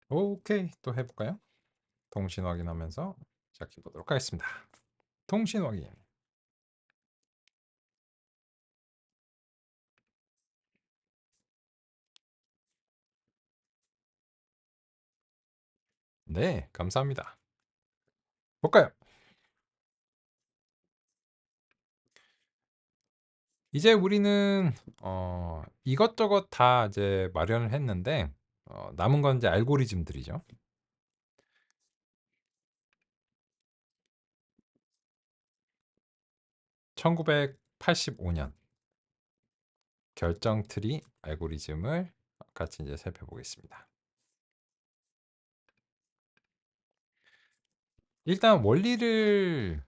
오케이. 또 해볼까요? 통신 확인하면서 시작해 보도록 하겠습니다. 통신 확인. 네, 감사합니다. 볼까요? 이제 우리는 이것저것 다 이제 마련을 했는데 남은 건 이제 알고리즘들이죠. 1985년 결정 트리 알고리즘을 같이 이제 살펴보겠습니다. 일단 원리를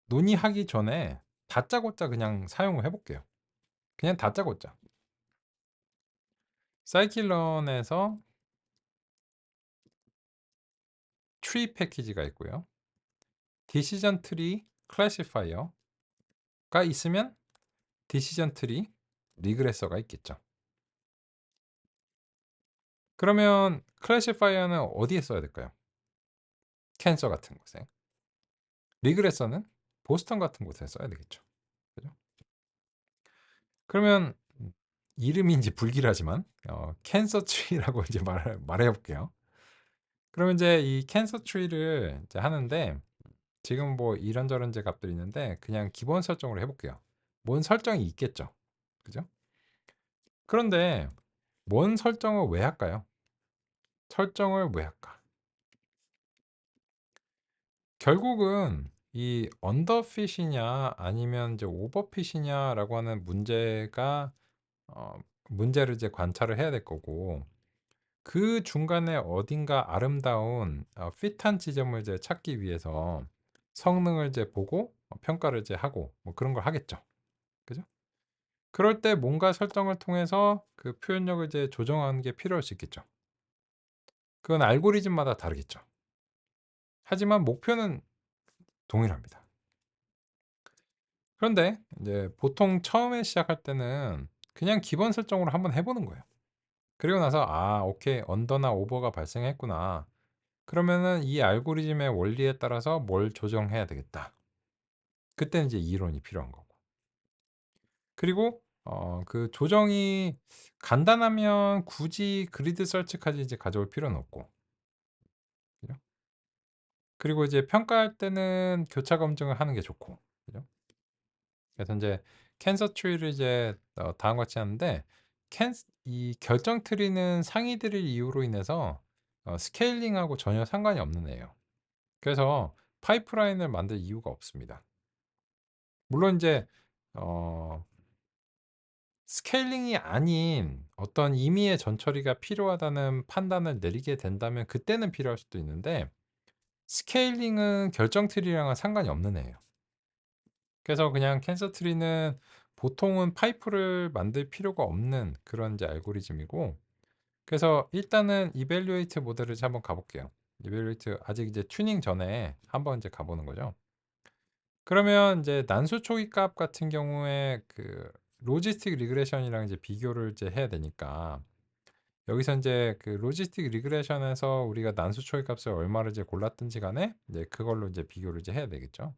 논의하기 전에 다짜고짜 그냥 사용을 해볼게요. 그냥 다짜고짜. 사이클런에서 트리 패키지가 있고요. 디시전 트리 클래시파이어가 있으면 디시전 트리 리그레서가 있겠죠. 그러면 클래시파이어는 어디에 써야 될까요? 캔서 같은 곳에. 리그레서는 보스턴 같은 곳에 써야 되겠죠. 그죠? 그러면 이름이 제 불길하지만 캔서 트리라고 이제 말해 볼게요. 그러면 이제 이 캔서 트리를 이제 하는데 지금 뭐 이런저런 이제 값들이 있는데 그냥 기본 설정으로 해 볼게요. 뭔 설정이 있겠죠. 그죠? 그런데 뭔 설정을 왜 할까요? 설정을 왜 할까? 결국은 이 언더핏이냐 아니면 이제 오버핏이냐라고 하는 문제가 어 문제를 이제 관찰을 해야 될 거고 그 중간에 어딘가 아름다운 핏한 지점을 이제 찾기 위해서 성능을 이제 보고 평가를 이제 하고 뭐 그런 걸 하겠죠. 그죠? 그럴 때 뭔가 설정을 통해서 그 표현력을 이제 조정하는 게 필요할 수 있겠죠. 그건 알고리즘마다 다르겠죠. 하지만 목표는 동일합니다. 그런데 이제 보통 처음에 시작할 때는 그냥 기본 설정으로 한번 해 보는 거예요. 그리고 나서 '아 오케이. 언더나 오버가 발생했구나. 그러면은 이 알고리즘의 원리에 따라서 뭘 조정해야 되겠다.' 그때는 이제 이론이 필요한 거고. 그리고 그 조정이 간단하면 굳이 그리드 서치까지 이제 가져올 필요는 없고. 그죠? 그리고 이제 평가할 때는 교차 검증을 하는 게 좋고. 그죠? 그래서 인제 캔서 트리를 이제 다음과 같이 하는데 이 결정 트리는 상위들의 이유로 인해서 스케일링하고 전혀 상관이 없는 애예요. 그래서 파이프라인을 만들 이유가 없습니다. 물론 인제 어 스케일링이 아닌 어떤 임의의 전처리가 필요하다는 판단을 내리게 된다면 그때는 필요할 수도 있는데 스케일링은 결정 트리랑은 상관이 없는 애예요. 그래서 그냥 캔서 트리는 보통은 파이프를 만들 필요가 없는 그런 이제 알고리즘이고 그래서 일단은 이벨루에이트 모델을 이제 한번 가 볼게요. 이벨루에이트 아직 이제 튜닝 전에 한번 이제 가 보는 거죠. 그러면 이제 난수 초기 값 같은 경우에 그 로지스틱 리그레션이랑 이제 비교를 이제 해야 되니까 여기서 인제 그 로지스틱 리그레션에서 우리가 난수 초기 값을 얼마를 이제 골랐든지 간에 이제 그걸로 이제 비교를 이제 해야 되겠죠.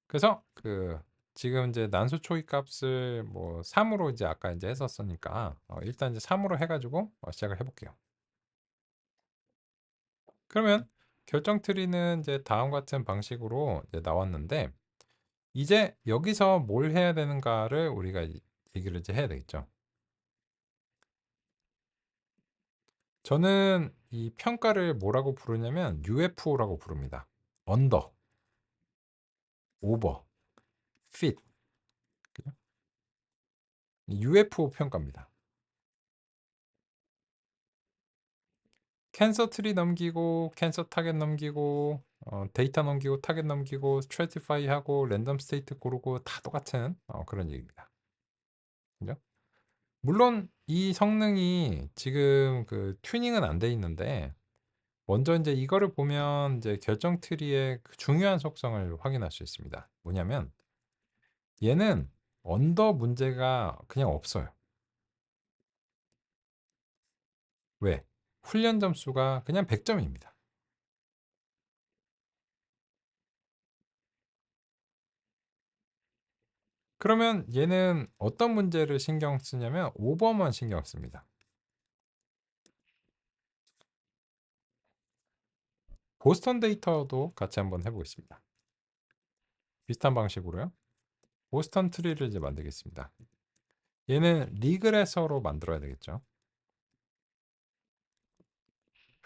그래서 그 지금 이제 난수 초기 값을 뭐 3 으로 이제 아까 인제 했었으니까 일단 이제 3 으로 해 가지고 시작을 해 볼게요. 그러면 결정 트리는 이제 다음과 같은 방식으로 이제 나왔는데 이제 여기서 뭘 해야 되는가를 우리가 얘기를 이제 해야 되겠죠. 저는 이 평가를 뭐라고 부르냐면 UFO라고 부릅니다. 언더, 오버, 핏. 그죠? UFO 평가입니다. 캔서 트리 넘기고 캔서 타겟 넘기고 데이터 넘기고 타겟 넘기고 스트래티파이 하고 랜덤 스테이트 고르고 다 똑같은 그런 얘기입니다. 그죠? 물론 이 성능이 지금 그 튜닝은 안 돼 있는데 먼저 인제 이거를 보면 이제 결정 트리의 그 중요한 속성을 확인할 수 있습니다. 뭐냐면 얘는 언더 문제가 그냥 없어요. 왜? 훈련 점수가 그냥 100점입니다. 그러면 얘는 어떤 문제를 신경 쓰냐면 오버만 신경 씁니다. 보스턴 데이터도 같이 한번 해보겠습니다. 비슷한 방식으로요. 보스턴 트리를 이제 만들겠습니다. 얘는 리그레서로 만들어야 되겠죠.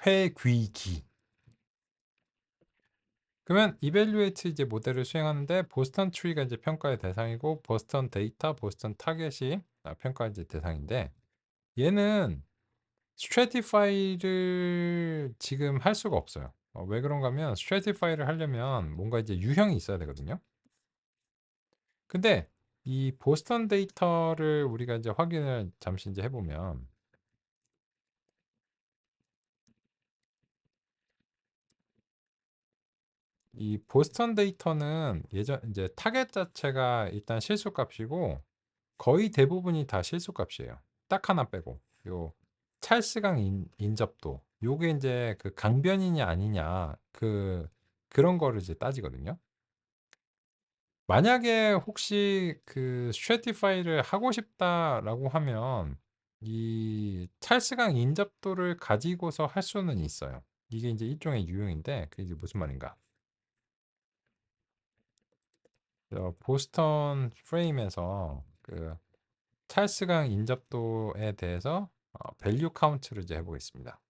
회귀기. 그러면 이벨루에이트 이제 모델을 수행하는데 보스턴 트리가 이제 평가의 대상이고 보스턴 데이터, 보스턴 타겟이 평가의 이제 대상인데 얘는 스트래티파이를 지금 할 수가 없어요. 왜 그런가 하면 스트래티파이를 하려면 뭔가 이제 유형이 있어야 되거든요. 근데 이 보스턴 데이터를 우리가 이제 확인을 잠시 이제 해보면 이 보스턴 데이터는 예전 이제 타겟 자체가 일단 실수값이고 거의 대부분이 다 실수값이에요. 딱 하나 빼고 요 찰스강 인접도 요게 이제 그 강변이냐 아니냐 그런 거를 이제 따지거든요. 만약에 혹시 그 스트래티파이를 하고 싶다라고 하면 이 찰스강 인접도를 가지고서 할 수는 있어요. 이게 이제 일종의 유형인데 그게 이제 무슨 말인가? 보스턴 프레임에서 그 찰스강 인접도에 대해서 밸류 카운트를 이제 해보겠습니다.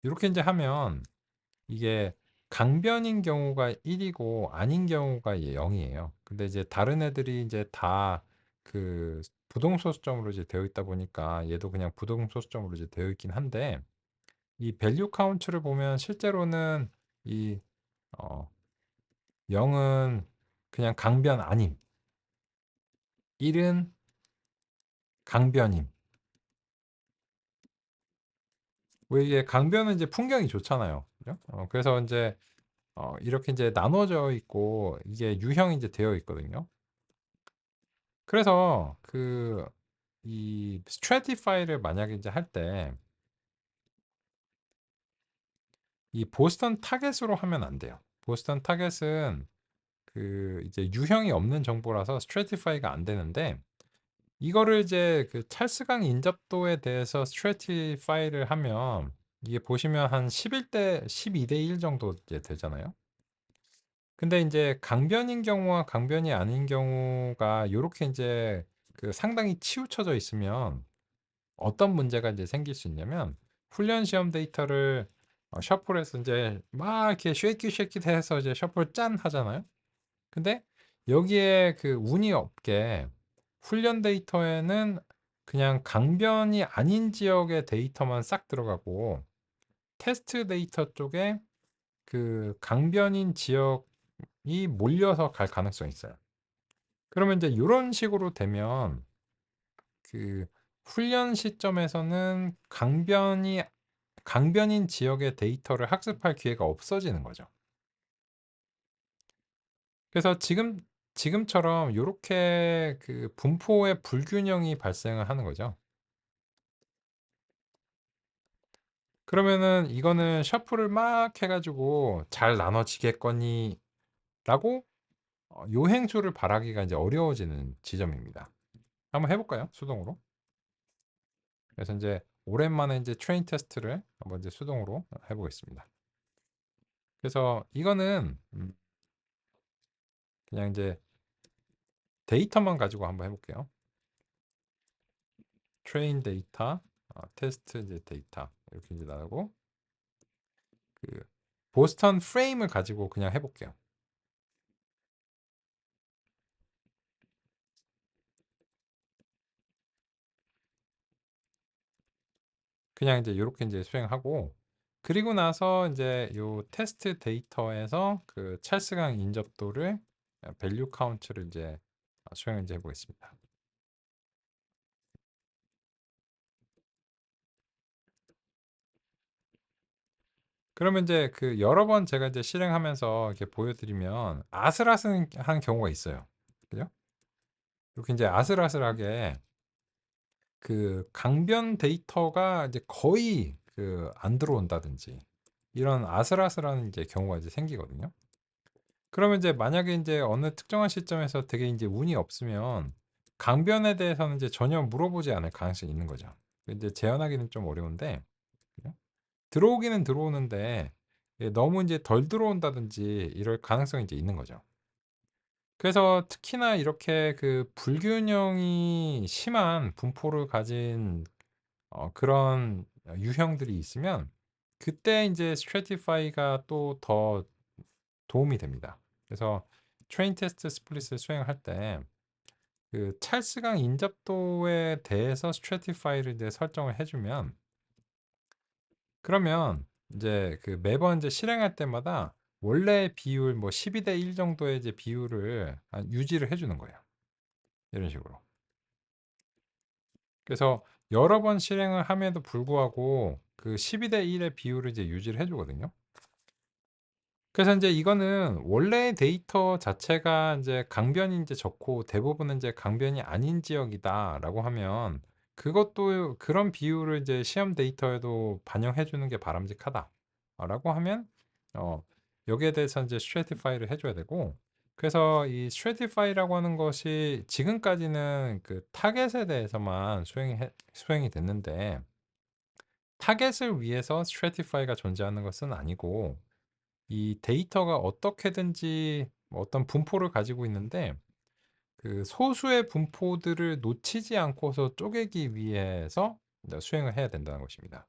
이렇게 이제 하면 이게 강변인 경우가 1이고 아닌 경우가 0이에요. 근데 이제 다른 애들이 이제 다 그 부동소수점으로 이제 되어 있다 보니까 얘도 그냥 부동소수점으로 이제 되어 있긴 한데 이 밸류 카운트를 보면 실제로는 이 0은 그냥 강변 아님, 1은 강변임. 왜 이게 강변은 이제 풍경이 좋잖아요. 그죠? 그래서 이제 이렇게 이제 나눠져 있고 이게 유형이 이제 되어 있거든요. 그래서 이 스트래티파이를 만약에 이제 할 때 이 보스턴 타겟으로 하면 안 돼요. 보스턴 타겟은 그 이제 유형이 없는 정보라서 스트래티파이가 안 되는데 이거를 이제 그 찰스강 인접도에 대해서 스트래티파이를 하면 이게 보시면 한 11대 12대 1 정도 이제 되잖아요. 근데 인제 강변인 경우와 강변이 아닌 경우가 요렇게 인제 그 상당히 치우쳐져 있으면 어떤 문제가 인제 생길 수 있냐면 훈련 시험 데이터를 셔플해서 인제 막 이렇게 쉐이키 쉐이키 해서 이제 셔플 짠 하잖아요. 근데 여기에 그 운이 없게 훈련 데이터에는 그냥 강변이 아닌 지역의 데이터만 싹 들어가고 테스트 데이터 쪽에 그 강변인 지역이 몰려서 갈 가능성이 있어요. 그러면 이제 요런 식으로 되면 그 훈련 시점에서는 강변인 지역의 데이터를 학습할 기회가 없어지는 거죠. 그래서 지금처럼 요렇게 그 분포의 불균형이 발생을 하는 거죠. 그러면은 이거는 셔플을 막 해 가지고 '잘 나눠지겠거니.'라고 요행수를 바라기가 이제 어려워지는 지점입니다. 한번 해 볼까요? 수동으로. 그래서 인제 오랜만에 인제 트레인 테스트를 한번 이제 수동으로 해 보겠습니다. 그래서 이거는 그냥 인제 데이터만 가지고 한번 해 볼게요. 트레인 데이터, 테스트 이제 데이터 이렇게 이제 나오고 그 보스턴 프레임을 가지고 그냥 해 볼게요. 그냥 인제 요렇게 인제 수행하고 그리고 나서 인제 요 테스트 데이터에서 그 찰스강 인접도를 밸류 카운트를 인제 수행을 인제 해 보겠습니다. 그러면 인제 그 여러 번 제가 이제 실행하면서 이렇게 보여 드리면 아슬아슬한 경우가 있어요. 그죠? 이렇게 인제 아슬아슬하게 그 강변 데이터가 이제 거의 그 안 들어온다든지 이런 아슬아슬한 이제 경우가 이제 생기거든요. 그러면 이제 만약에 인제 어느 특정한 시점에서 되게 인제 운이 없으면 강변에 대해서는 이제 전혀 물어보지 않을 가능성이 있는 거죠. 인제 재현하기는 좀 어려운데 그죠? 들어오기는 들어오는데 예 너무 인제 덜 들어온다든지 이럴 가능성이 이제 있는 거죠. 그래서 특히나 이렇게 그 불균형이 심한 분포를 가진 그런 유형들이 있으면 그때 인제 스트래티파이가 또 더 도움이 됩니다. 그래서 트레인 테스트 스플릿을 수행할 때 그 찰스강 인접도에 대해서 스트래티파이를 이제 설정을 해 주면 그러면 인제 그 매번 이제 실행할 때마다 원래의 비율 뭐 12대 1 정도의 이제 비율을 유지를 해 주는 거예요. 이런 식으로. 그래서 여러 번 실행을 함에도 불구하고 그 12대 1의 비율을 이제 유지를 해 주거든요. 그래서 인제 이거는 원래의 데이터 자체가 인제 강변이 인제 적고 대부분은 인제 강변이 아닌 지역이다라고 하면 그것도 그런 비율을 이제 시험 데이터에도 반영해 주는 게 바람직하다라고 하면 어 여기에 대해서 인제 stratify를 해 줘야 되고 그래서 이 stratify라고 하는 것이 지금까지는 그 타겟에 대해서만 수행이 됐는데 타겟을 위해서 stratify가 존재하는 것은 아니고 이 데이터가 어떻게든지 뭐 어떤 분포를 가지고 있는데 그 소수의 분포들을 놓치지 않고서 쪼개기 위해서 이제 수행을 해야 된다는 것입니다.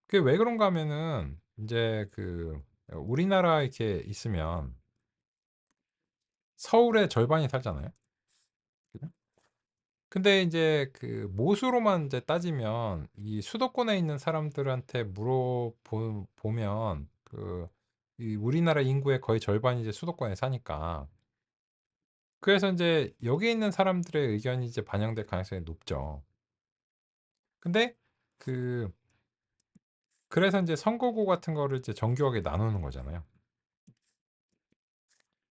그게 왜 그런가 하면은 인제 그 우리나라에 이렇게 있으면 서울의 절반이 살잖아요. 그죠? 근데 인제 그 못으로만 인제 따지면 이 수도권에 있는 사람들한테 보면 그 이 우리나라 인구의 거의 절반이 이제 수도권에 사니까 그래서 인제 여기에 있는 사람들의 의견이 이제 반영될 가능성이 높죠. 근데 그 그래서 인제 선거구 같은 거를 이제 정교하게 나누는 거잖아요.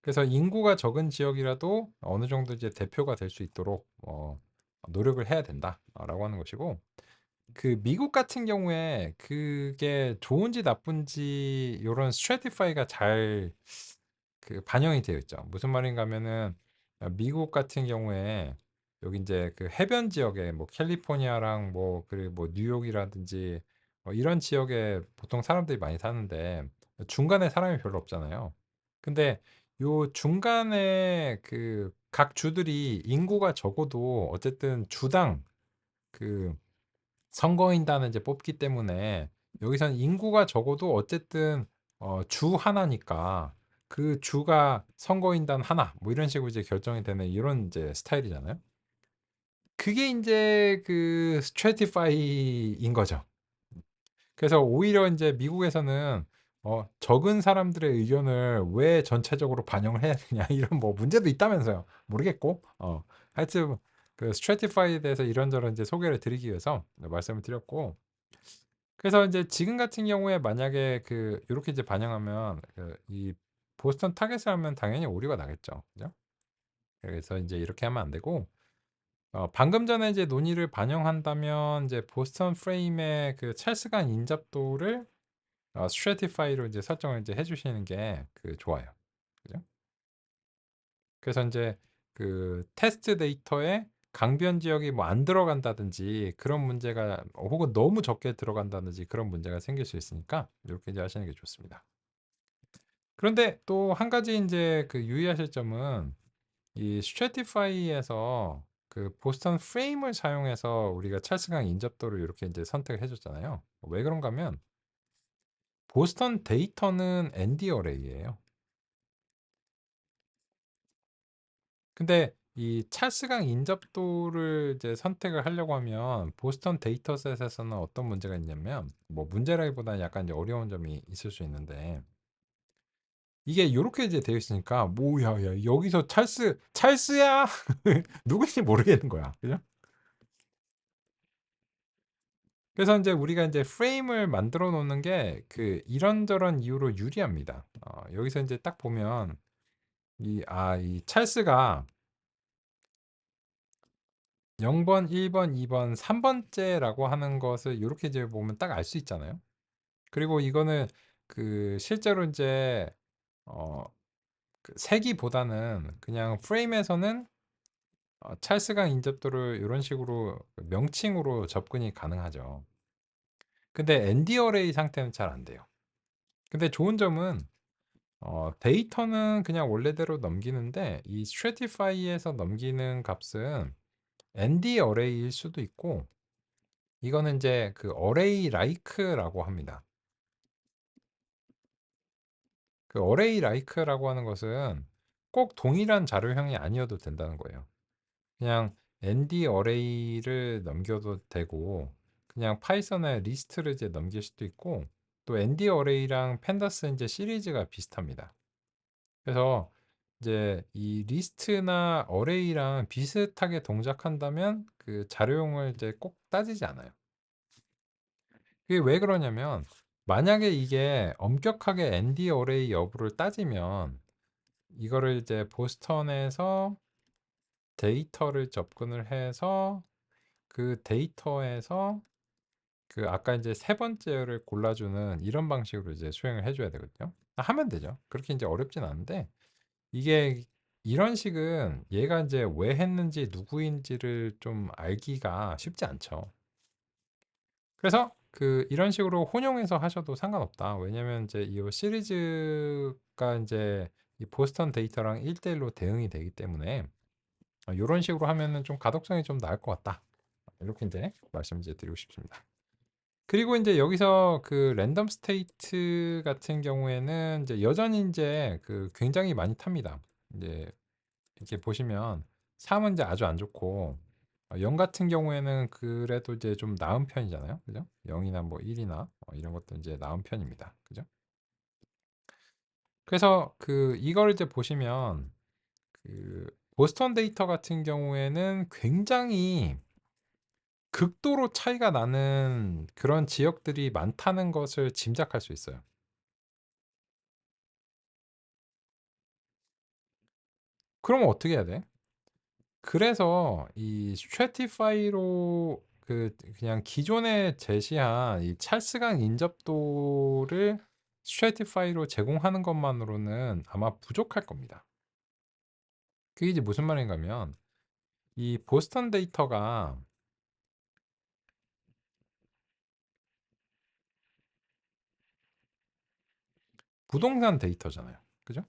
그래서 인구가 적은 지역이라도 어느 정도 이제 대표가 될 수 있도록 노력을 해야 된다라고 하는 것이고 그 미국 같은 경우에 그게 좋은지 나쁜지 요런 스트래티파이가 잘 그 반영이 되어 있죠. 무슨 말인가 하면은 미국 같은 경우에 여기 인제 그 해변 지역에 뭐 캘리포니아랑 뭐 그리고 뭐 뉴욕이라든지 이런 지역에 보통 사람들이 많이 사는데 중간에 사람이 별로 없잖아요. 근데 요 중간에 그 각 주들이 인구가 적어도 어쨌든 주당 그 선거인단을 이제 뽑기 때문에 여기선 인구가 적어도 어쨌든 주 하나니까 그 주가 선거인단 하나 뭐 이런 식으로 이제 결정이 되는 이런 이제 스타일이잖아요. 그게 인제 그 스트래티파이인 거죠. 그래서 오히려 인제 미국에서는 적은 사람들의 의견을 왜 전체적으로 반영을 해야 되냐 이런 뭐 문제도 있다면서요. 모르겠고 하여튼 그 스트래티파이에 대해서 이런저런 이제 소개를 드리기 위해서 말씀을 드렸고 그래서 인제 지금 같은 경우에 만약에 그 요렇게 이제 반영하면 그 이 보스턴 타겟을 하면 당연히 오류가 나겠죠. 그죠? 그래서 인제 이렇게 하면 안 되고 방금 전에 이제 논의를 반영한다면 이제 보스턴 프레임의 그 찰스간 인접도를 스트래티파이로 이제 설정을 이제 해 주시는 게 그 좋아요. 그죠? 그래서 인제 그 테스트 데이터에 강변 지역이 뭐 안 들어간다든지 그런 문제가 혹은 너무 적게 들어간다든지 그런 문제가 생길 수 있으니까 요렇게 이제 하시는 게 좋습니다. 그런데 또 한 가지 인제 그 유의하실 점은 이 스트래티파이에서 그 보스턴 프레임을 사용해서 우리가 찰스강 인접도를 요렇게 인제 선택을 해 줬잖아요. 왜 그런가 하면 보스턴 데이터는 ND 어레이예요. 근데 이 찰스강 인접도를 이제 선택을 하려고 하면 보스턴 데이터셋에서는 어떤 문제가 있냐면 뭐 문제라기보다는 약간 이제 어려운 점이 있을 수 있는데 이게 요렇게 이제 되어 있으니까 뭐야 야 여기서 찰스야 누군지 모르겠는 거야. 그죠? 그래서 인제 우리가 인제 프레임을 만들어 놓는 게 그 이런저런 이유로 유리합니다. 여기서 인제 딱 보면 이 찰스가 0 번, 1 번, 2번, 3 번째라고 하는 것을 요렇게 이제 보면 딱 알 수 있잖아요. 그리고 이거는 실제로 인제 어 세기보다는 그냥 프레임에서는 찰스강 인접도를 요런 식으로 명칭으로 접근이 가능하죠. 근데 ND 어레이 상태는 잘 안 돼요. 근데 좋은 점은 데이터는 그냥 원래대로 넘기는데 이 스트래티파이에서 넘기는 값은 ND 어레이일 수도 있고, 이거는 인제 어레이 라이크라고 합니다. 어레이 라이크라고 하는 것은 꼭 동일한 자료형이 아니어도 된다는 거예요. 그냥 ND 어레이를 넘겨도 되고, 그냥 파이썬의 리스트를 이제 넘길 수도 있고, 또 ND 어레이랑 팬다스 인제 시리즈가 비슷합니다. 그래서 이제 이 리스트나 어레이랑 비슷하게 동작한다면 자료용을 이제 꼭 따지지 않아요. 그게 왜 그러냐면, 만약에 이게 엄격하게 ND 어레이 여부를 따지면 이거를 이제 보스턴에서 데이터를 접근을 해서 그 데이터에서 아까 이제 세 번째를 골라주는 이런 방식으로 이제 수행을 해줘야 되거든요. 하면 되죠. 그렇게 이제 어렵진 않은데, 이게 이런 식은 얘가 이제 왜 했는지 누구인지를 좀 알기가 쉽지 않죠. 그래서 이런 식으로 혼용해서 하셔도 상관없다. 왜냐면 이제 이 시리즈가 이제 이 보스턴 데이터랑 1대1로 대응이 되기 때문에 요런 식으로 하면은 좀 가독성이 좀 나을 것 같다. 이렇게 이제 말씀 이제 드리고 싶습니다. 그리고 이제 여기서 랜덤 스테이트 같은 경우에는 이제 여전히 이제 굉장히 많이 탑니다. 이제 이렇게 보시면 3은 이제 아주 안 좋고, 0 같은 경우에는 그래도 이제 좀 나은 편이잖아요. 그죠? 0이나 뭐 1이나 이런 것도 이제 나은 편입니다. 그죠? 그래서 이걸 이제 보시면 보스턴 데이터 같은 경우에는 굉장히 극도로 차이가 나는 그런 지역들이 많다는 것을 짐작할 수 있어요. 그러면 어떻게 해야 돼? 그래서 이 스트래티파이로 그냥 기존에 제시한 이 찰스강 인접도를 스트래티파이로 제공하는 것만으로는 아마 부족할 겁니다. 그게 이제 무슨 말인가 하면, 이 보스턴 데이터가 부동산 데이터잖아요. 그죠?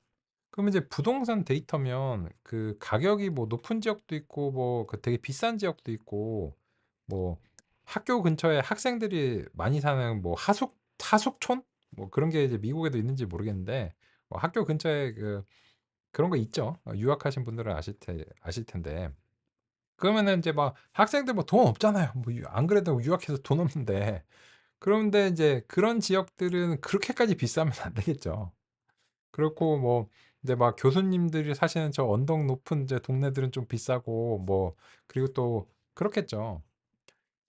그럼 이제 부동산 데이터면 가격이 뭐 높은 지역도 있고 뭐 되게 비싼 지역도 있고, 뭐 학교 근처에 학생들이 많이 사는 뭐 하숙촌 뭐 그런 게 이제 미국에도 있는지 모르겠는데, 학교 근처에 그런 거 있죠. 유학하신 분들은 아실 텐데. 그러면은 이제 막 학생들 뭐 돈 없잖아요. 뭐 안 그래도 유학해서 돈 없는데. 그런데 이제 그런 지역들은 그렇게까지 비싸면 안 되겠죠. 그렇고 뭐 이제 막 교수님들이 사시는 저 언덕 높은 이제 동네들은 좀 비싸고 뭐, 그리고 또 그렇겠죠.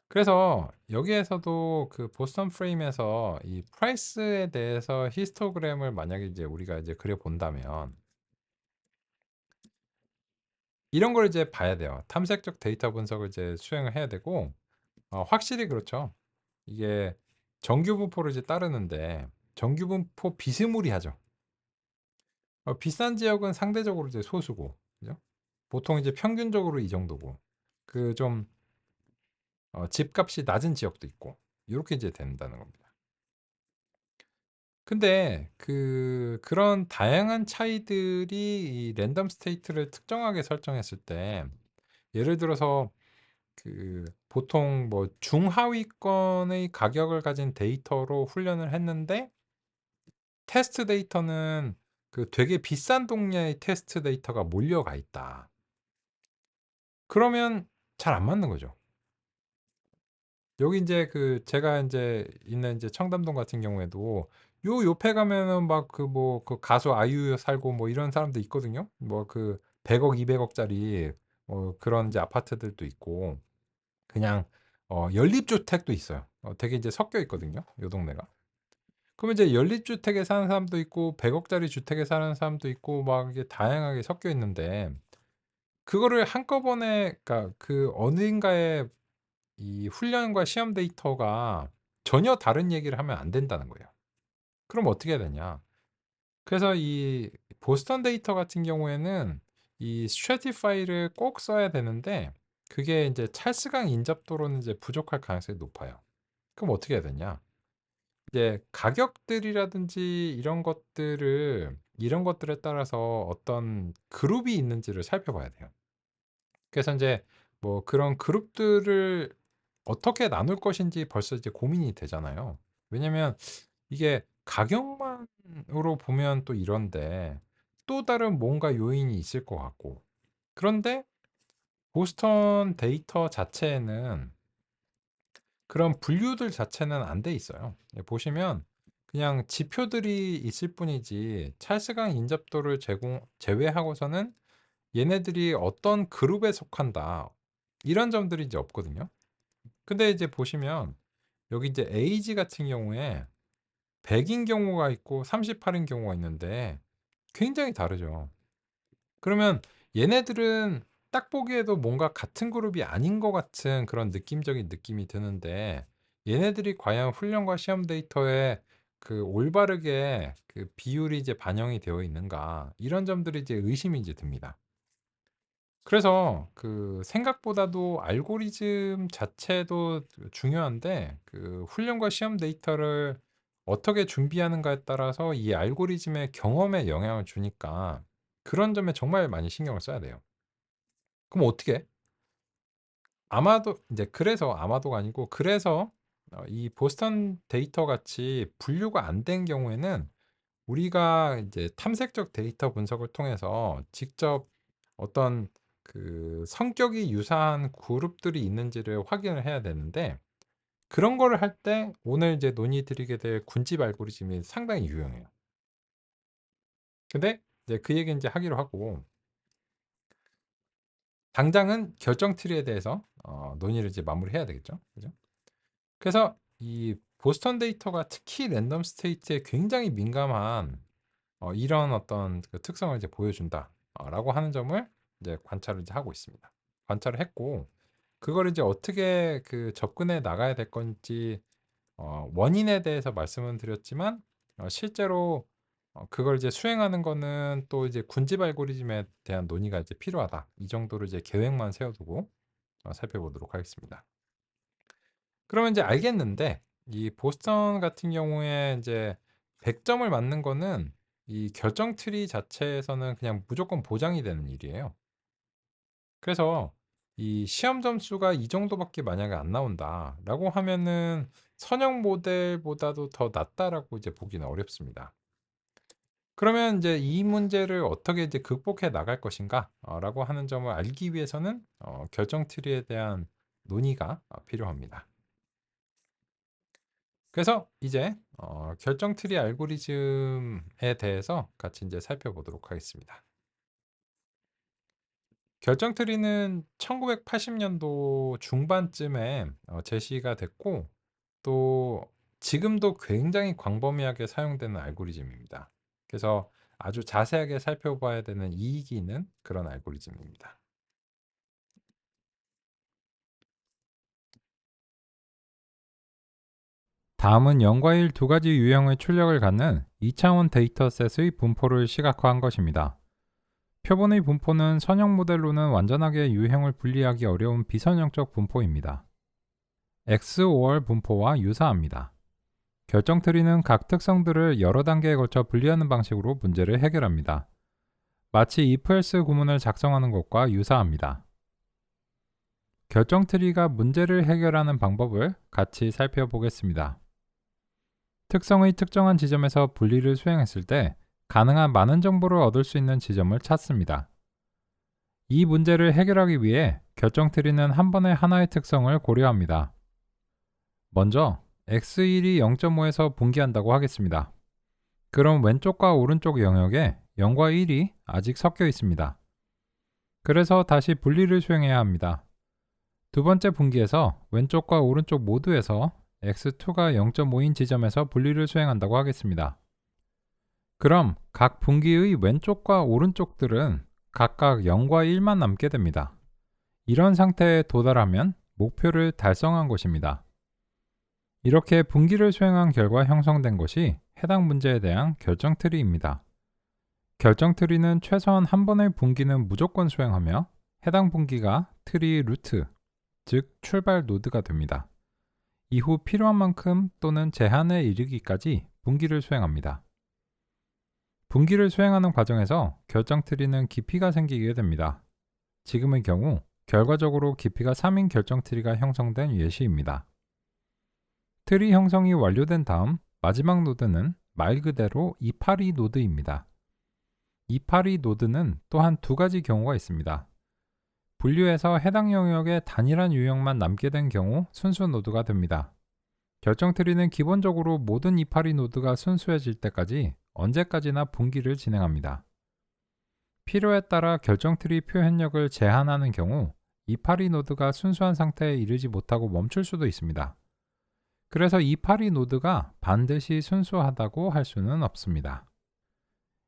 그래서 여기에서도 보스턴 프레임에서 이 프라이스에 대해서 히스토그램을 만약에 이제 우리가 이제 그려 본다면, 이런 걸 이제 봐야 돼요. 탐색적 데이터 분석을 이제 수행을 해야 되고, 확실히 그렇죠. 이게 정규 분포를 이제 따르는데 정규 분포 비스무리하죠. 비싼 지역은 상대적으로 이제 소수고, 그죠? 보통 이제 평균적으로 이 정도고, 좀 집값이 낮은 지역도 있고, 이렇게 이제 된다는 겁니다. 근데 그런 다양한 차이들이 이 랜덤 스테이트를 특정하게 설정했을 때, 예를 들어서 보통 뭐 중하위권의 가격을 가진 데이터로 훈련을 했는데, 테스트 데이터는 되게 비싼 동네의 테스트 데이터가 몰려가 있다. 그러면 잘 안 맞는 거죠. 여기 인제 제가 인제 있는 인제 청담동 같은 경우에도 요 옆에 가면은 막 가수 아이유 살고 뭐 이런 사람도 있거든요. 뭐 100 억, 200 억짜리 그런 이제 아파트들도 있고, 그냥 연립주택도 있어요. 되게 이제 섞여 있거든요, 요 동네가. 그러면 이제 연립주택에 사는 사람도 있고 100 억짜리 주택에 사는 사람도 있고 막 이게 다양하게 섞여 있는데, 그거를 한꺼번에, 그러니까 그 어딘가에 이 훈련과 시험 데이터가 전혀 다른 얘기를 하면 안 된다는 거예요. 그럼 어떻게 해야 되냐. 그래서 이 보스턴 데이터 같은 경우에는 이 스트래티파이를 꼭 써야 되는데, 그게 인제 찰스강 인접도로는 이제 부족할 가능성이 높아요. 그럼 어떻게 해야 되냐. 이제 가격들이라든지 이런 것들에 따라서 어떤 그룹이 있는지를 살펴봐야 돼요. 그래서 인제 뭐 그런 그룹들을 어떻게 나눌 것인지 벌써 이제 고민이 되잖아요. 왜냐면 이게 가격만으로 보면 또 이런데, 또 다른 뭔가 요인이 있을 것 같고. 그런데 보스턴 데이터 자체에는 그런 분류들 자체는 안 돼 있어요. 예, 보시면 그냥 지표들이 있을 뿐이지 찰스강 인접도를 제외하고서는 얘네들이 어떤 그룹에 속한다, 이런 점들이 이제 없거든요. 근데 이제 보시면 여기 이제 에이지 같은 경우에 100인 경우가 있고 38인 경우가 있는데 굉장히 다르죠. 그러면 얘네들은 딱 보기에도 뭔가 같은 그룹이 아닌 것 같은 그런 느낌적인 느낌이 드는데, 얘네들이 과연 훈련과 시험 데이터에 그 올바르게 그 비율이 이제 반영이 되어 있는가, 이런 점들이 이제 의심이 이제 듭니다. 그래서 그 생각보다도 알고리즘 자체도 중요한데, 그 훈련과 시험 데이터를 어떻게 준비하는가에 따라서 이 알고리즘의 경험에 영향을 주니까 그런 점에 정말 많이 신경을 써야 돼요. 그럼 어떻게 해? 아마도 이제 그래서 아마도가 아니고, 그래서 이 보스턴 데이터 같이 분류가 안 된 경우에는 우리가 이제 탐색적 데이터 분석을 통해서 직접 어떤 그 성격이 유사한 그룹들이 있는지를 확인을 해야 되는데, 그런 거를 할 때 오늘 이제 논의 드리게 될 군집 알고리즘이 상당히 유용해요. 근데 이제 그 얘기 인제 하기로 하고, 당장은 결정 트리에 대해서 논의를 이제 마무리해야 되겠죠. 그죠? 그래서 이 보스턴 데이터가 특히 랜덤 스테이트에 굉장히 민감한 이런 어떤 그 특성을 이제 보여준다, 라고 하는 점을 이제 관찰을 이제 하고 있습니다. 관찰을 했고, 그걸 이제 어떻게 그 접근해 나가야 될 건지 원인에 대해서 말씀은 드렸지만, 실제로 그걸 이제 수행하는 거는 또 이제 군집 알고리즘에 대한 논의가 이제 필요하다, 이 정도로 이제 계획만 세워두고 살펴보도록 하겠습니다. 그러면 이제 알겠는데, 이 보스턴 같은 경우에 이제 100점을 맞는 거는 이 결정 트리 자체에서는 그냥 무조건 보장이 되는 일이에요. 그래서 이 시험 점수가 이 정도밖에 만약에 안 나온다라고 하면은 선형 모델보다도 더 낮다라고 이제 보기는 어렵습니다. 그러면 이제 이 문제를 어떻게 이제 극복해 나갈 것인가? 라고 하는 점을 알기 위해서는 결정 트리에 대한 논의가 필요합니다. 그래서 이제 결정 트리 알고리즘에 대해서 같이 이제 살펴보도록 하겠습니다. 결정 트리는 1980년도 중반쯤에 제시가 됐고, 또 지금도 굉장히 광범위하게 사용되는 알고리즘입니다. 그래서 아주 자세하게 살펴봐야 되는 이익이 있는 그런 알고리즘입니다. 다음은 0과 1 두 가지 유형의 출력을 갖는 2차원 데이터셋의 분포를 시각화한 것입니다. 표본의 분포는 선형 모델로는 완전하게 유형을 분리하기 어려운 비선형적 분포입니다. XOR 분포와 유사합니다. 결정 트리는 각 특성들을 여러 단계에 걸쳐 분리하는 방식으로 문제를 해결합니다. 마치 if-else 구문을 작성하는 것과 유사합니다. 결정 트리가 문제를 해결하는 방법을 같이 살펴보겠습니다. 특성의 특정한 지점에서 분리를 수행했을 때 가능한 많은 정보를 얻을 수 있는 지점을 찾습니다. 이 문제를 해결하기 위해 결정 트리는 한 번에 하나의 특성을 고려합니다. 먼저 x1이 0.5에서 분기한다고 하겠습니다. 그럼 왼쪽과 오른쪽 영역에 0과 1이 아직 섞여 있습니다. 그래서 다시 분리를 수행해야 합니다. 두 번째 분기에서 왼쪽과 오른쪽 모두에서 x2가 0.5인 지점에서 분리를 수행한다고 하겠습니다. 그럼 각 분기의 왼쪽과 오른쪽들은 각각 0과 1만 남게 됩니다. 이런 상태에 도달하면 목표를 달성한 것입니다. 이렇게 분기를 수행한 결과 형성된 것이 해당 문제에 대한 결정 트리입니다. 결정 트리는 최소한 한 번의 분기는 무조건 수행하며 해당 분기가 트리 루트, 즉 출발 노드가 됩니다. 이후 필요한 만큼 또는 제한에 이르기까지 분기를 수행합니다. 분기를 수행하는 과정에서 결정 트리는 깊이가 생기게 됩니다. 지금의 경우 결과적으로 깊이가 3인 결정 트리가 형성된 예시입니다. 트리 형성이 완료된 다음 마지막 노드는 말 그대로 이파리 노드입니다. 이파리 노드는 또한 두 가지 경우가 있습니다. 분류해서 해당 영역에 단일한 유형만 남게 된 경우 순수 노드가 됩니다. 결정 트리는 기본적으로 모든 이파리 노드가 순수해질 때까지 언제까지나 분기를 진행합니다. 필요에 따라 결정 트리 표현력을 제한하는 경우 이파리 노드가 순수한 상태에 이르지 못하고 멈출 수도 있습니다. 그래서 이파리 노드가 반드시 순수하다고 할 수는 없습니다.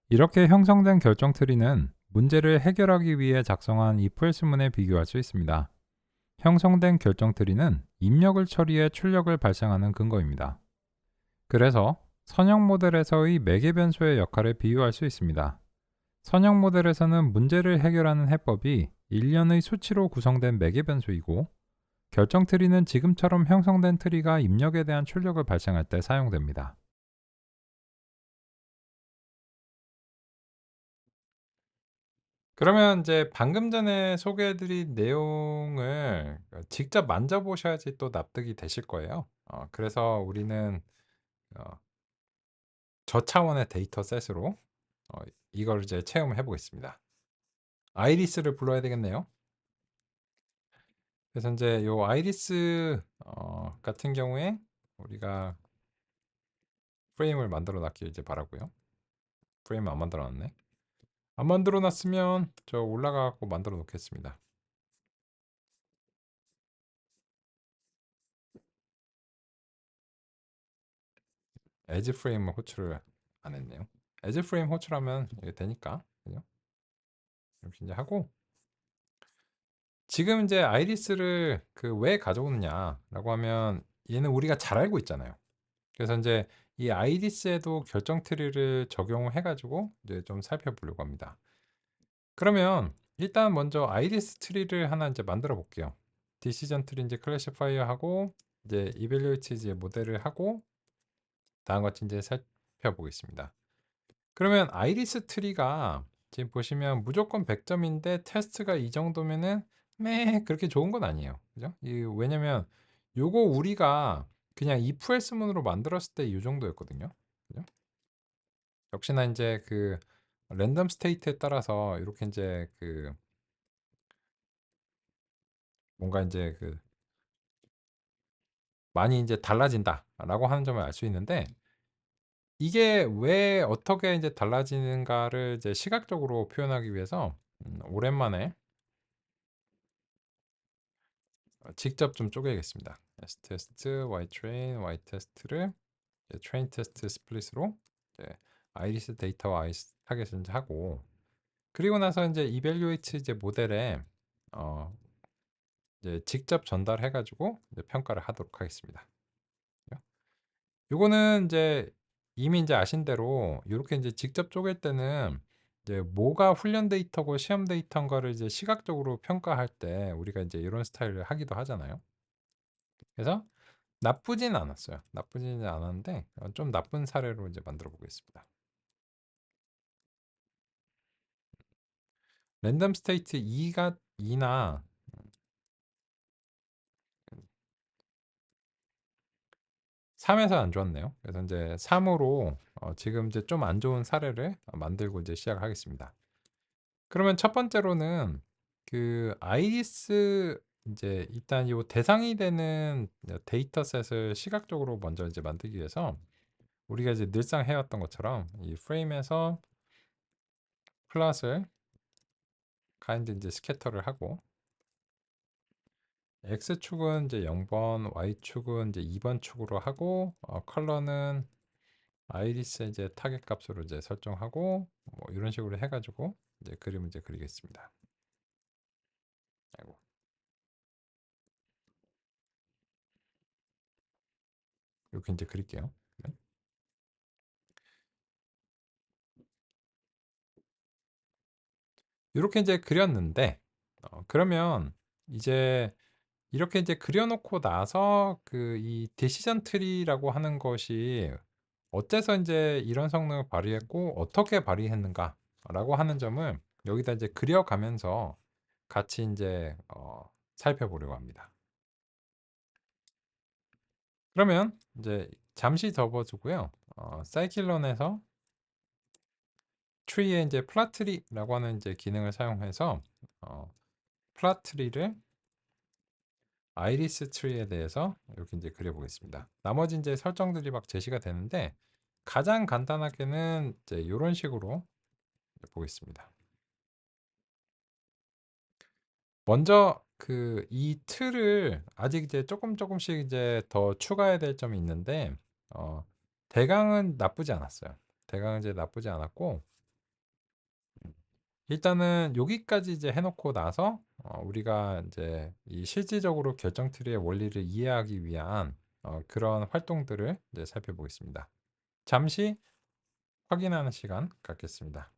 이렇게 형성된 결정 트리는 문제를 해결하기 위해 작성한 if-else문에 비교할 수 있습니다. 형성된 결정 트리는 입력을 처리해 출력을 발생하는 근거입니다. 그래서 선형 모델에서의 매개 변수의 역할에 비유할 수 있습니다. 선형 모델에서는 문제를 해결하는 해법이 일련의 수치로 구성된 매개 변수이고 결정 트리는 지금처럼 형성된 트리가 입력에 대한 출력을 발생할 때 사용됩니다. 그러면 이제 방금 전에 소개해드린 내용을 직접 만져보셔야지 또 납득이 되실 거예요. 그래서 우리는 어, 저차원의 데이터셋으로 어, 이걸 이제 체험해 보겠습니다. 아이리스를 불러야 되겠네요. 그래서 이제 요 아이리스 같은 경우에 우리가 프레임을 만들어 놨길 이제 바라고요. 프레임 안 만들어 놨네. 안 만들어 놨으면 저 올라가 갖고 만들어 놓겠습니다. 에즈 프레임 호출을 안 했네요. 에즈 프레임 호출하면 이게 되니까 그죠? 이렇게 이제 하고 지금 이제 아이리스를 그 왜 가져오느냐라고 하면 얘는 우리가 잘 알고 있잖아요. 그래서 이제 이 아이리스에도 결정 트리를 적용을 해가지고 이제 좀 살펴보려고 합니다. 그러면 일단 먼저 아이리스 트리를 하나 이제 만들어 볼게요. 디시전 트리 이제 클래시파이어 하고 이제 이벨리에이트 이제 모델을 하고 다음 같이 이제 살펴보겠습니다. 그러면 아이리스 트리가 지금 보시면 무조건 100점인데 테스트가 이 정도면은 그렇게 좋은 건 아니에요. 그죠? 왜냐면 요거 우리가 그냥 if else문으로 만들었을 때 이 정도였거든요. 그죠? 역시나 이제 그 랜덤 스테이트에 따라서 이렇게 이제 그 뭔가 이제 그 많이 이제 달라진다라고 하는 점을 알 수 있는데 이게 왜 어떻게 이제 달라지는가를 이제 시각적으로 표현하기 위해서 오랜만에 직접 좀 쪼개겠습니다. S 테스트, Y 트레인, Y 테스트를 트레인 테스트 스플릿으로 아이리스 데이터와 아이리스 타겟을 이제 하고 그리고 나서 이제 이벨리에이트 이제 모델에 어 이제 직접 전달해 가지고 이제 평가를 하도록 하겠습니다. 요거는 이제 이미 이제 아신 대로 요렇게 이제 직접 쪼갤 때는 이제 뭐가 훈련 데이터고 시험 데이터인가를 이제 시각적으로 평가할 때 우리가 이제 이런 스타일을 하기도 하잖아요. 그래서 나쁘진 않았어요. 나쁘지는 않았는데 좀 나쁜 사례로 이제 만들어 보겠습니다. 랜덤 스테이트 2가 2나 3에서 안 좋았네요. 그래서 이제 3으로 지금 이제 좀 안 좋은 사례를 만들고 이제 시작하겠습니다. 그러면 첫 번째로는 그 아이리스 이제 일단 이 대상이 되는 데이터셋을 시각적으로 먼저 이제 만들기 위해서 우리가 이제 늘상 해왔던 것처럼 이 프레임에서 플롯을 카인드 이제 스캐터를 하고 x축은 이제 0번, y축은 이제 2번 축으로 하고 컬러는 아이리스 이제 타겟 값으로 이제 설정하고 뭐 이런 식으로 해가지고 이제 그림을 이제 그리겠습니다. 아이고. 이렇게 이제 그릴게요. 네. 이렇게 이제 그렸는데 그러면 이제 이렇게 이제 그려놓고 나서 그 이 디시전 트리라고 하는 것이 어째서 이제 이런 성능을 발휘했고 어떻게 발휘했는가라고 하는 점을 여기다 이제 그려가면서 같이 이제 살펴보려고 합니다. 그러면 이제 잠시 접어두고요. 사이클론에서 트리에 이제 플랫트리라고 하는 이제 기능을 사용해서 플랫트리를 아이리스 트리에 대해서 이렇게 이제 그려보겠습니다. 나머지 이제 설정들이 막 제시가 되는데 가장 간단하게는 이제 이런 식으로 보겠습니다. 먼저 그 이 틀을 아직 이제 조금씩 이제 더 추가해야 될 점이 있는데 어, 대강은 나쁘지 않았어요. 대강은 이제 나쁘지 않았고 일단은 여기까지 이제 해놓고 나서 우리가 이제 이 실질적으로 결정 트리의 원리를 이해하기 위한 그런 활동들을 이제 살펴보겠습니다. 잠시 확인하는 시간 갖겠습니다.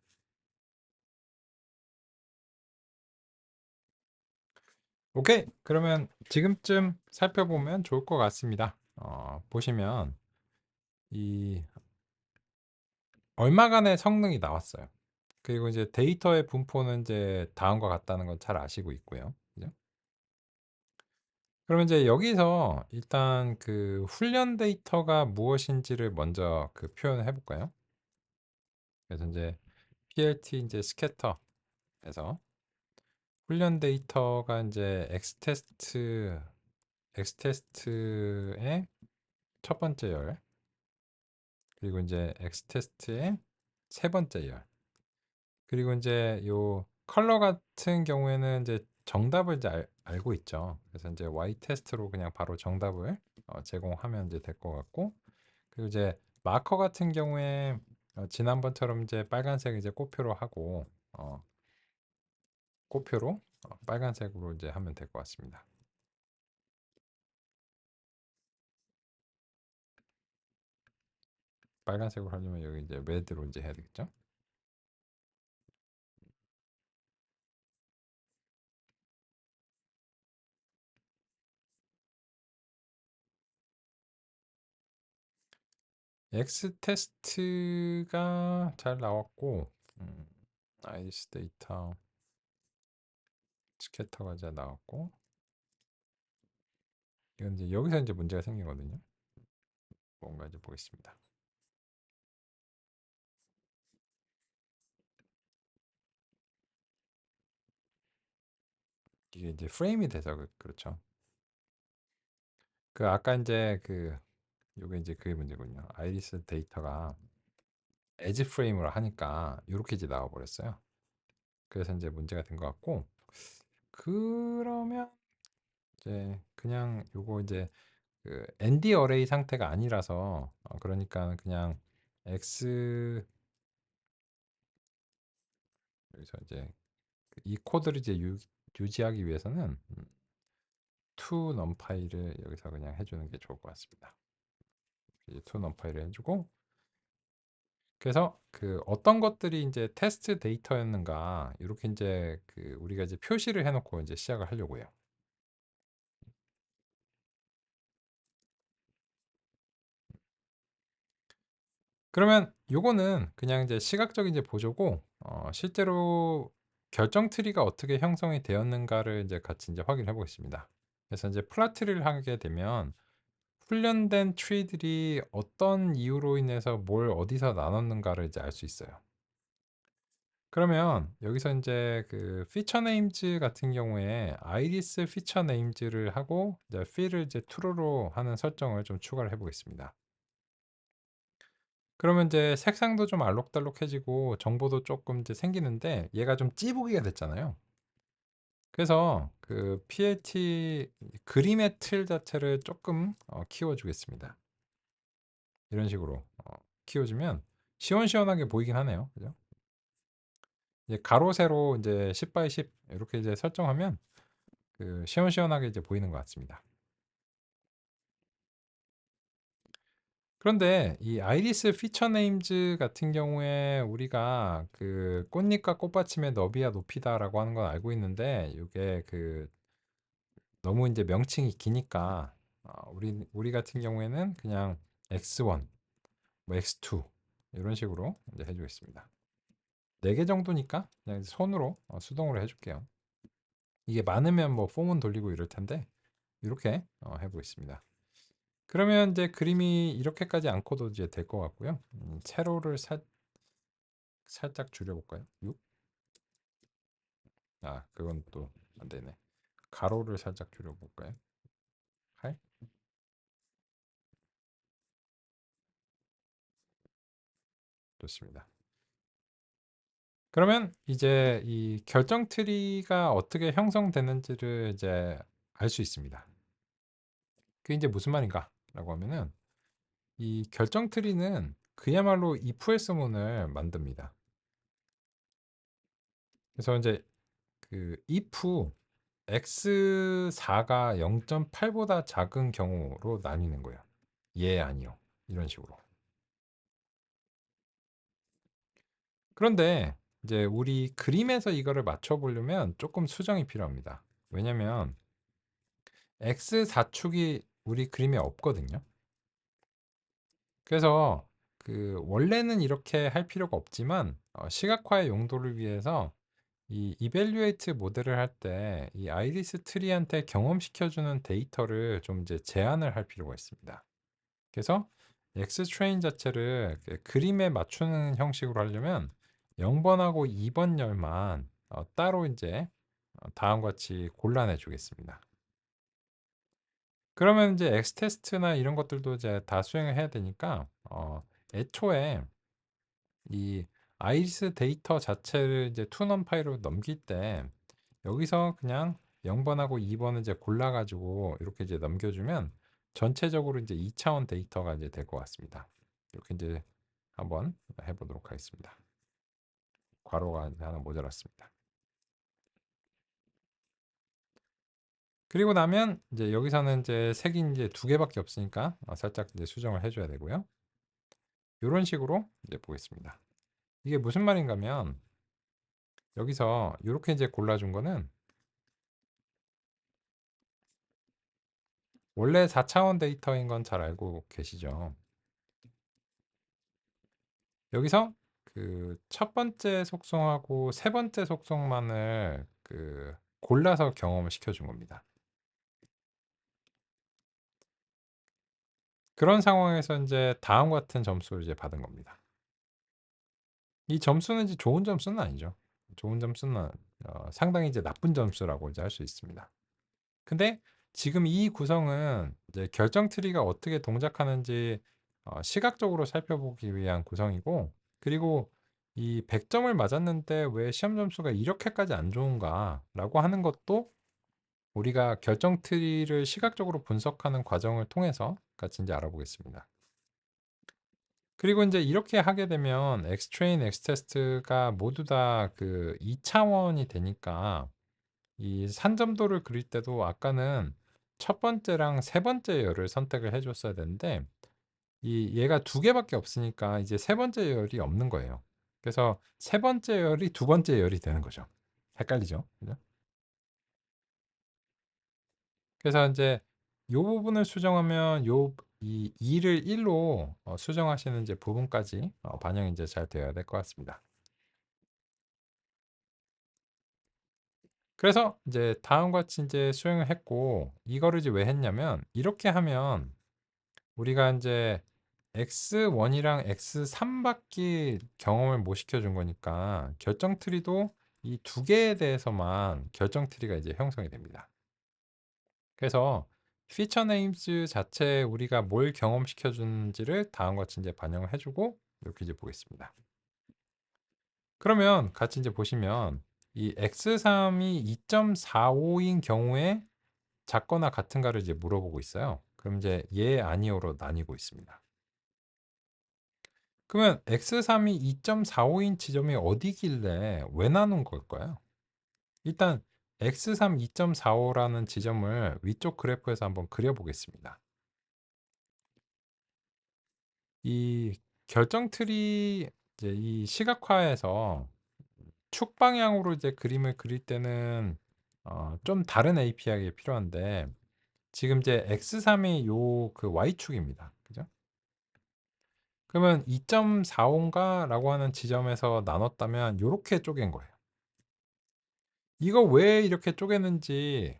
오케이. 그러면 지금쯤 살펴보면 좋을 것 같습니다. 보시면 이 얼마간의 성능이 나왔어요. 그리고 이제 데이터의 분포는 이제 다음과 같다는 건 잘 아시고 있고요. 그죠? 그러면 이제 여기서 일단 그 훈련 데이터가 무엇인지를 먼저 그 표현을 해볼까요? 그래서 이제 PLT 이제 스캐터에서 훈련 데이터가 이제 엑스테스트의 첫 번째 열, 그리고 이제 엑스테스트의 세 번째 열, 그리고 이제 요 컬러 같은 경우에는 이제 정답을 이제 알고 있죠. 그래서 이제 y 테스트로 그냥 바로 정답을 제공하면 이제 될 것 같고, 그리고 이제 마커 같은 경우에 지난번처럼 이제 빨간색 이제 꽃표로 하고 꽃표로 빨간색으로 이제 하면 될 것 같습니다. 빨간색으로 하려면 여기 이제 레드로 이제 해야 되겠죠. X 테스트가 잘 나왔고, 아이리스 데이터 스캐터가 이제 나왔고, 이건 이제 여기서 이제 문제가 생기거든요. 뭔가 이제 보겠습니다. 이게 이제 프레임이 돼서 그렇죠. 그 아까 이제 그 요게 이제 그게 문제군요. 아이리스 데이터가 에지 프레임으로 하니까 이렇게 이제 나와 버렸어요. 그래서 이제 문제가 된 것 같고, 그러면 이제 그냥 요거 이제 그 ND 어레이 상태가 아니라서 그러니까 그냥 X 여기서 이제 이 코드를 이제 유지하기 위해서는 to numpy를 여기서 그냥 해주는 게 좋을 것 같습니다. 이제 to numpy를 해주고 그래서 그 어떤 것들이 이제 테스트 데이터였는가 이렇게 이제 그 우리가 이제 표시를 해놓고 이제 시작을 하려고요. 그러면 요거는 그냥 이제 시각적인 이제 보조고 실제로 결정 트리가 어떻게 형성이 되었는가를 이제 같이 이제 확인해 보겠습니다. 그래서 이제 플랫 트리를 하게 되면 훈련된 트리들이 어떤 이유로 인해서 뭘 어디서 나눴는가를 이제 알 수 있어요. 그러면 여기서 이제 그 피처 네임즈 같은 경우에 아이리스 피처 네임즈를 하고 이제 fill을 이제 true로 하는 설정을 좀 추가를 해 보겠습니다. 그러면 이제 색상도 좀 알록달록해지고 정보도 조금 이제 생기는데 얘가 좀 찌부기가 됐잖아요. 그래서 그 PLT 그림의 틀 자체를 조금 키워주겠습니다. 이런 식으로. 키워주면 시원시원하게 보이긴 하네요. 그죠? 이제 가로 세로 이제 10 by 10 이렇게 이제 설정하면 시원시원하게 이제 보이는 것 같습니다. 그런데 이 아이리스 피처 네임즈 같은 경우에 우리가 꽃잎과 꽃받침의 너비와 높이다라고 하는 건 알고 있는데 이게 너무 이제 명칭이 기니까 우리 같은 경우에는 그냥 X1, 뭐 X2 이런 식으로 이제 해주겠습니다. 4개 정도니까 그냥 손으로 수동으로 해줄게요. 이게 많으면 뭐 폼은 돌리고 이럴 텐데 이렇게 해보겠습니다. 그러면 이제 그림이 이렇게까지 않고도 이제 될 것 같고요. 세로를 살짝 줄여볼까요? 6? 그건 또 안 되네. 가로를 살짝 줄여볼까요? 8? 좋습니다. 그러면 이제 이 결정 트리가 어떻게 형성되는지를 이제 알 수 있습니다. 그게 이제 무슨 말인가라고 하면은 이 결정 트리는 그야말로 if else 문을 만듭니다. 그래서 이제 if x4가 0.8보다 작은 경우로 나뉘는 거예요. 예, 아니요. 이런 식으로. 그런데 이제 우리 그림에서 이거를 맞춰 보려면 조금 수정이 필요합니다. 왜냐면 x4축이 우리 그림에 없거든요. 그래서 원래는 이렇게 할 필요가 없지만 시각화의 용도를 위해서 이 이벨리에이트 모델을 할 때 이 아이리스 트리한테 경험시켜주는 데이터를 좀 이제 제한을 할 필요가 있습니다. 그래서 X 트레인 자체를 그림에 맞추는 형식으로 하려면 0번하고 2번 열만 따로 이제 다음과 같이 골라내 주겠습니다. 그러면 이제 X 테스트나 이런 것들도 이제 다 수행을 해야 되니까 애초에 이 아이리스 데이터 자체를 이제 투넘 파이로 넘길 때 여기서 그냥 0번하고 2번을 이제 골라가지고 이렇게 이제 넘겨주면 전체적으로 이제 2차원 데이터가 이제 될 것 같습니다. 이렇게 이제 한번 해보도록 하겠습니다. 괄호가 이제 하나 모자랐습니다. 그리고 나면 이제 여기서는 이제 색이 이제 2개밖에 없으니까 살짝 이제 수정을 해줘야 되고요. 이런 식으로 이제 보겠습니다. 이게 무슨 말인가면 여기서 이렇게 이제 골라준 거는 원래 4차원 데이터인 건 잘 알고 계시죠? 여기서 첫 번째 속성하고 세 번째 속성만을 골라서 경험을 시켜준 겁니다. 그런 상황에서 이제 다음과 같은 점수를 이제 받은 겁니다. 이 점수는 이제 좋은 점수는 아니죠. 좋은 점수는 상당히 이제 나쁜 점수라고 이제 할 수 있습니다. 근데 지금 이 구성은 이제 결정 트리가 어떻게 동작하는지 시각적으로 살펴보기 위한 구성이고, 그리고 이 100점을 맞았는데 왜 시험 점수가 이렇게까지 안 좋은가라고 하는 것도 우리가 결정 트리를 시각적으로 분석하는 과정을 통해서 같이 이제 알아보겠습니다. 그리고 이제 이렇게 하게 되면 Xtrain, Xtest가 모두 다 2차원이 되니까 이 산점도를 그릴 때도 아까는 첫 번째랑 세 번째 열을 선택을 해줬어야 되는데 얘가 2개밖에 없으니까 이제 세 번째 열이 없는 거예요. 그래서 세 번째 열이 두 번째 열이 되는 거죠. 헷갈리죠? 그죠? 그래서 이제 요 부분을 수정하면 이 2를 1로 수정하시는 이제 부분까지 반영이 이제 잘 되어야 될 것 같습니다. 그래서 이제 다음과 같이 이제 수행을 했고 이거를 이제 왜 했냐면 이렇게 하면 우리가 이제 X1이랑 X3밖에 경험을 못 시켜준 거니까 결정 트리도 이 2개에 대해서만 결정 트리가 이제 형성이 됩니다. 그래서 피처 네임즈 자체에 우리가 뭘 경험시켜 주는지를 다음과 같이 이제 반영을 해주고 이렇게 이제 보겠습니다. 그러면 같이 이제 보시면 이 X3이 2.45인 경우에 작거나 같은가를 이제 물어보고 있어요. 그럼 이제 예, 아니오로 나뉘고 있습니다. 그러면 x3이 2.45인 지점이 어디길래 왜 나눈 걸까요? 일단 x3 2.45라는 지점을 위쪽 그래프에서 한번 그려 보겠습니다. 이 결정 틀이 이제 이 시각화에서 축 방향으로 이제 그림을 그릴 때는 좀 다른 API가 필요한데, 지금 이제 x3이 요 그 y축입니다. 그죠? 그러면 2.45인가라고 하는 지점에서 나눴다면 요렇게 쪼갠 거예요. 이거 왜 이렇게 쪼갰는지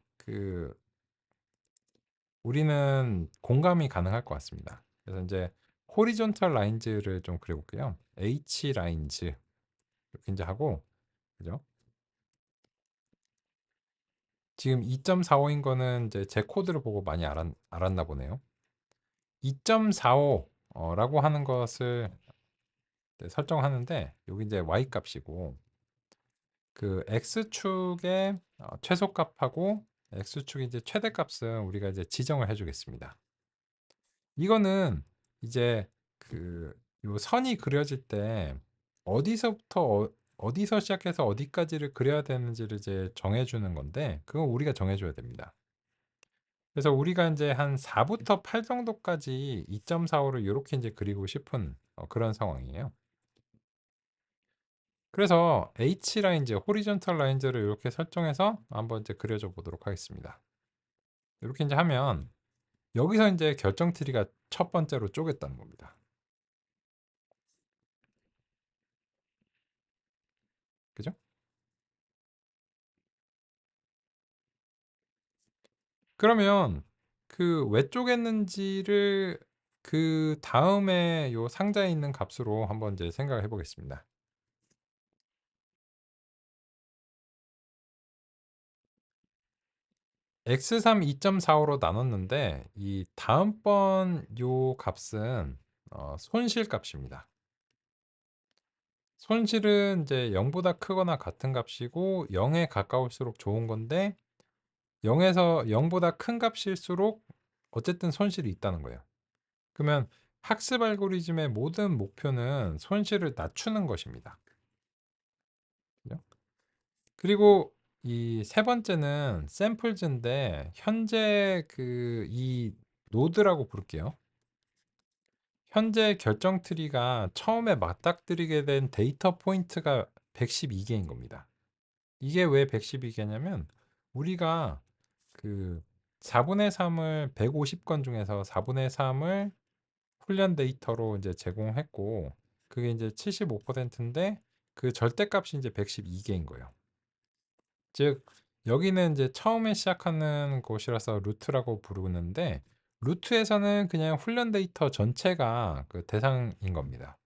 우리는 공감이 가능할 것 같습니다. 그래서 이제 horizontal lines를 좀 그려 볼게요. H lines 이렇게 이제 하고, 그죠? 지금 2.45인 거는 이제 제 코드를 보고 많이 알았나 보네요. 2.45 라고 하는 것을 설정하는데, 여기 이제 y 값이고, 그 x축의 최소값하고 x축의 이제 최대값은 우리가 이제 지정을 해 주겠습니다. 이거는 이제 요 선이 그려질 때 어디서부터 어디서 시작해서 어디까지를 그려야 되는지를 이제 정해 주는 건데, 그건 우리가 정해 줘야 됩니다. 그래서 우리가 이제 한 4부터 8 정도까지 2.45를 요렇게 이제 그리고 싶은 그런 상황이에요. 그래서 H 라인즈, 호리존털 라인즈를 이렇게 설정해서 한번 이제 그려줘 보도록 하겠습니다. 이렇게 이제 하면 여기서 이제 결정 트리가 첫 번째로 쪼갰다는 겁니다. 그죠? 그러면 그 왜 쪼갰는지를 그 다음에 요 상자에 있는 값으로 한번 이제 생각을 해 보겠습니다. x3 2.45로 나눴는데, 이 다음번 요 값은 손실 값입니다. 손실은 이제 0보다 크거나 같은 값이고 0에 가까울수록 좋은 건데, 0에서 0보다 큰 값일수록 어쨌든 손실이 있다는 거예요. 그러면 학습 알고리즘의 모든 목표는 손실을 낮추는 것입니다. 그죠? 그리고 이 세 번째는 샘플즈인데, 현재 이 노드라고 부를게요. 현재 결정 트리가 처음에 맞닥뜨리게 된 데이터 포인트가 112개인 겁니다. 이게 왜 112개냐면, 우리가 그 4분의 3을 150건 중에서 4분의 3을 훈련 데이터로 이제 제공했고, 그게 이제 75%인데 그 절대값이 이제 112개인 거예요. 즉 여기는 이제 처음에 시작하는 곳이라서 루트라고 부르는데, 루트에서는 그냥 훈련 데이터 전체가 그 대상인 겁니다.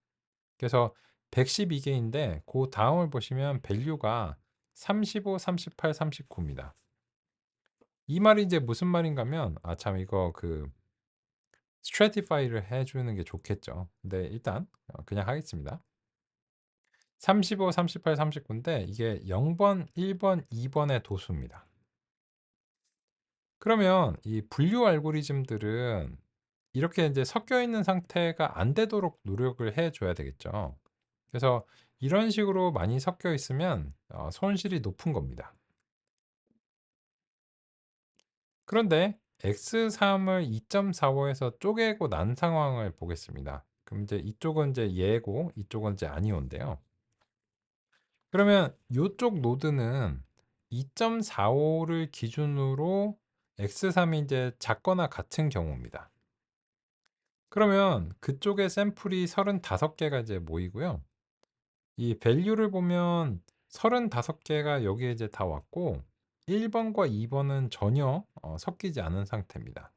그래서 112개인데 그 다음을 보시면 밸류가 35, 38, 39입니다. 이 말이 이제 무슨 말인가면, 참 이거 스트래티파이를 해주는 게 좋겠죠. 근데 일단 그냥 하겠습니다. 35, 38, 39인데 이게 0번, 1번, 2번의 도수입니다. 그러면 이 분류 알고리즘들은 이렇게 이제 섞여 있는 상태가 안 되도록 노력을 해 줘야 되겠죠. 그래서 이런 식으로 많이 섞여 있으면 손실이 높은 겁니다. 그런데 x3을 2.45에서 쪼개고 난 상황을 보겠습니다. 그럼 이제 이쪽은 이제 예고, 이쪽은 이제 아니온데요. 그러면 이쪽 노드는 2.45를 기준으로 x3이 이제 작거나 같은 경우입니다. 그러면 그쪽에 샘플이 35개가 이제 모이고요. 이 밸류를 보면 35개가 여기에 이제 다 왔고, 1번과 2번은 전혀 섞이지 않은 상태입니다.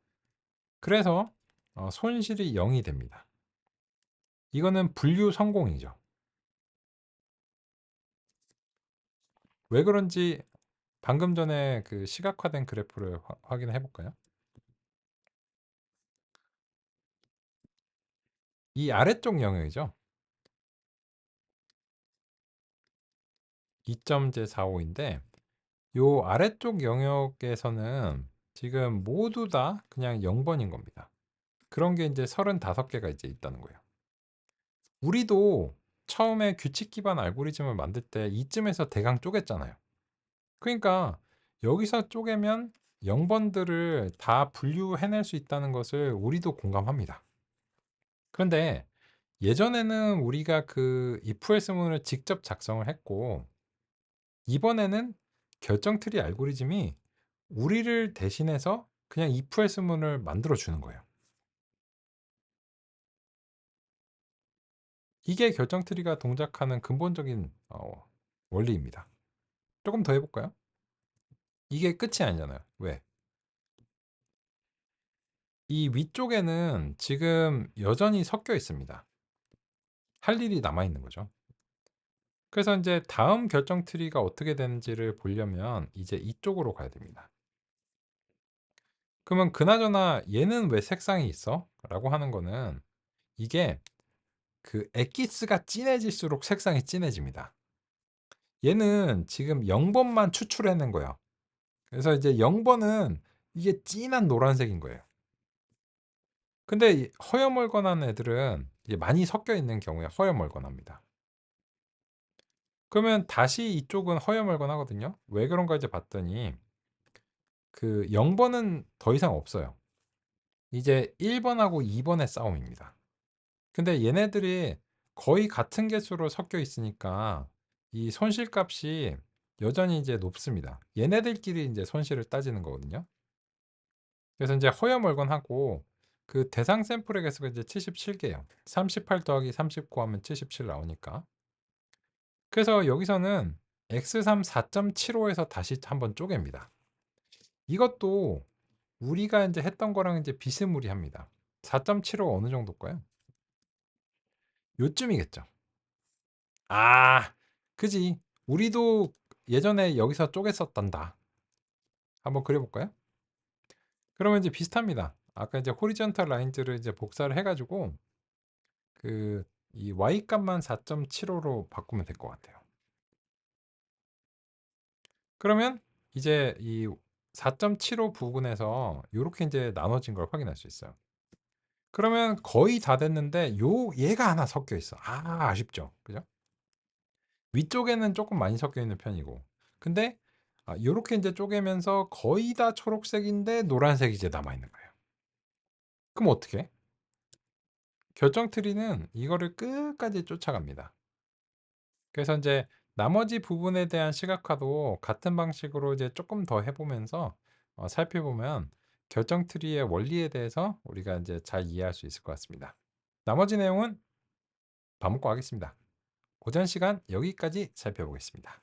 그래서 손실이 0이 됩니다. 이거는 분류 성공이죠. 왜 그런지 방금 전에 그 시각화된 그래프를 확인해 볼까요? 이 아래쪽 영역이죠. 2.45인데 요 아래쪽 영역에서는 지금 모두 다 그냥 0번인 겁니다. 그런 게 이제 35개가 이제 있다는 거예요. 우리도 처음에 규칙 기반 알고리즘을 만들 때 이쯤에서 대강 쪼갰잖아요. 그러니까 여기서 쪼개면 0 번들을 다 분류해낼 수 있다는 것을 우리도 공감합니다. 그런데 예전에는 우리가 그 if else 문을 직접 작성을 했고, 이번에는 결정 트리 알고리즘이 우리를 대신해서 그냥 if else 문을 만들어 주는 거예요. 이게 결정 트리가 동작하는 근본적인 원리입니다. 조금 더 해 볼까요? 이게 끝이 아니잖아요. 왜? 이 위쪽에는 지금 여전히 섞여 있습니다. 할 일이 남아 있는 거죠. 그래서 인제 다음 결정 트리가 어떻게 되는지를 보려면 이제 이쪽으로 가야 됩니다. 그러면 그나저나 "얘는 왜 색상이 있어?" 라고 하는 거는, 이게 그 엑기스가 진해질수록 색상이 진해집니다. 얘는 지금 0 번만 추출해 낸 거예요. 그래서 이제 0 번은 이게 진한 노란색인 거예요. 근데 이 허여멀건한 애들은 이게 많이 섞여 있는 경우에 허여멀건합니다. 그러면 다시 이쪽은 허여멀건하거든요. 왜 그런가 이제 봤더니 그 0 번은 더 이상 없어요. 이제 1 번하고 2 번의 싸움입니다. 근데 얘네들이 거의 같은 개수로 섞여 있으니까 이 손실값이 여전히 이제 높습니다. 얘네들끼리 인제 손실을 따지는 거거든요. 그래서 인제 허여멀건하고, 그 대상 샘플의 개수가 이제 77 개예요. 38 더하기 39 하면 77 나오니까. 그래서 여기서는 x3 4.75에서 다시 한번 쪼갭니다. 이것도 우리가 인제 했던 거랑 이제 비스무리합니다. 4.75 어느 정도일까요? 요쯤이겠죠. 아, 그지. 우리도 예전에 여기서 쪼갰었단다. 한번 그려 볼까요? 그러면 이제 비슷합니다. 아까 이제 호리존탈 라인들을 이제 복사를 해 가지고 그 이 y 값만 4.75로 바꾸면 될 것 같아요. 그러면 이제 이 4.75 부분에서 요렇게 인제 나눠진 걸 확인할 수 있어요. 그러면 거의 다 됐는데 얘가 하나 섞여 있어. 아쉽죠. 그죠? 위쪽에는 쪼끔 많이 섞여 있는 편이고. 근데 요렇게 인제 쪼개면서 거의 다 초록색인데 노란색이 이제 남아 있는 거예요. 그럼 어떻게 해? 결정 트리는 이거를 끝까지 쫓아갑니다. 그래서 인제 나머지 부분에 대한 시각화도 같은 방식으로 이제 쪼끔 더 해 보면서 살펴보면 결정 트리의 원리에 대해서 우리가 인제 잘 이해할 수 있을 것 같습니다. 나머지 내용은 밥 먹고 하겠습니다. 오전 시간 여기까지 살펴보겠습니다.